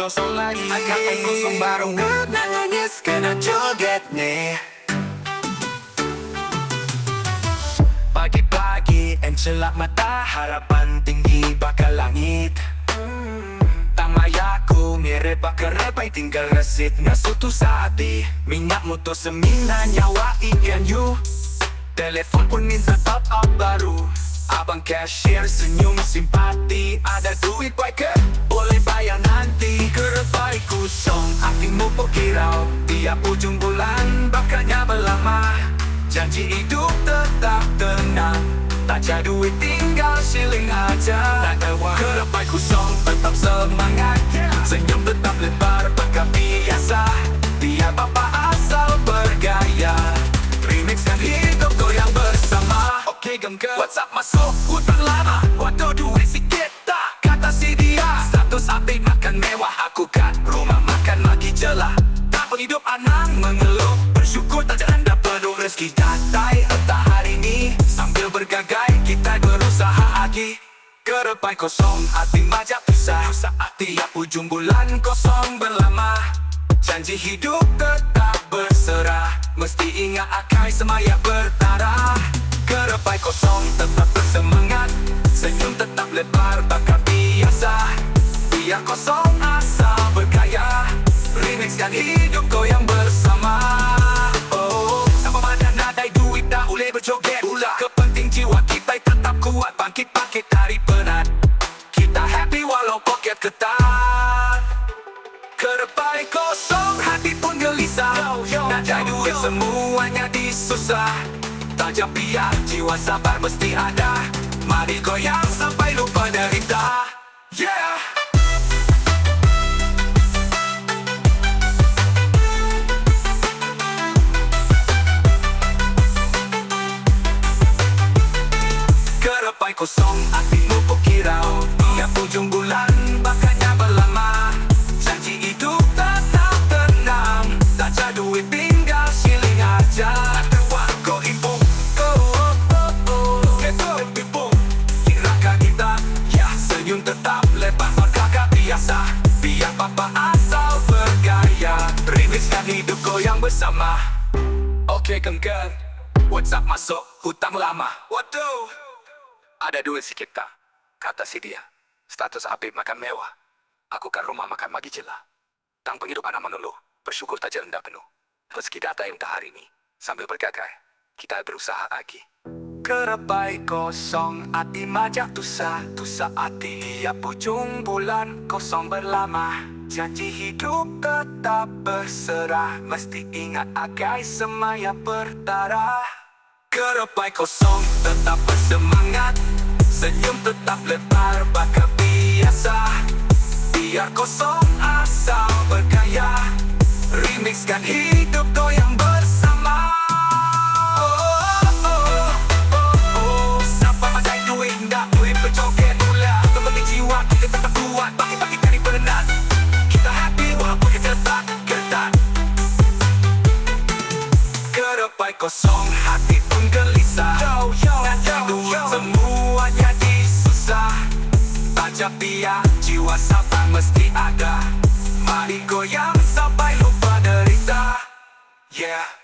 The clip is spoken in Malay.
kosong lagi. Agak kosong baru nangis kena joget nih. Pagi-pagi encelak mata, harapan tinggi bakal langit. Tamayaku mirip bakal repai tinggal resit ngasutu saati. Minyak motor semina nyawa ikan you. Telepon pun minta top up baru. Abang cashier senyum simpati. Ada duit baik ke? Boleh bayar nanti. Kerepai kosong, hatimu pokirau. Tiap ujung bulan bakalnya berlama. Janji hidup tetap tenang. Tak ada duit tinggal shilling aja. Tak ada wang. Kerepai kosong tetap semangat. Senyum tetap lebar bakal biasa. Tiap apa asal bergaya. Remixkan hidup goyang bersama. Oke gengger, WhatsApp masuk hutang lama. Waduh duit sikit tak, kata si dia. Status update makan mewah, aku kat rumah makan lagi jelah. Tak hidup anang mengeluh, bersyukur tak anda penuh rezeki datai. Entah hari ini sambil bergagai kita berusaha lagi. Kerepai kosong, hati majak pisah. Tiap ujung bulan kosong berlama. Janji hidup tetap berserah. Mesti ingat akai semaya bertarah. Kerepai kosong tetap bersemangat. Senyum tetap lebar bakal biasa. Biar kosong asal bergaya. Remixkan hidup goyang bersama. Oh, sama mana nadai duit dah boleh berjoget pula. Kepenting jiwa kita tetap kuat. Bangkit-bangkit dari penat. Kita happy walau poket ketat. Kerepai kosong, hati pun gelisah. Nadai duit semuanya disusah. Tajam biar jiwa sabar mesti ada. Mari goyang sampai lupa derita. Yeah. Kerepai kosong, hatimu pokirau. Tiap ujung bulan bakalnya berlama. Janji hidup tetap tenang. Tak ada duit tinggal shilling aja. Go impung, senyum tetap lebar berkakak biasa. Biar papa asal bergaya. Remixkan hidup goyang bersama. Oke gengger, WhatsApp masuk hutang lama. Waduh, ada duit sikit tak, kata si dia. Status update makan mewah. Aku kan rumah makan magi jelah. Tang penghidup anak menuluh, bersyukur tak janda penuh. Rezeki datang entah hari ini. Sambil bergagai, kita berusaha lagi. Kerepai kosong, hati majak tusah. Tusah hati, tiap ujung bulan kosong berlama. Janji hidup tetap berserah. Mesti ingat agai semaya bertarah. Kerepai kosong, tetap bersemangat. Senyum tetap lebar bakal biasa. Biar kosong asal bergaya. Remixkan hidup goyang bersama. Kita tetap kuat, bangkit-bangkit dari penat. Kita happy walaupun kita tak ketat. Kerepai kosong, hati pun gelisah. Nadai duit semuanya disusah. Tajam biar jiwa sabar mesti ada. Mari goyang sampai lupa derita. Yeah.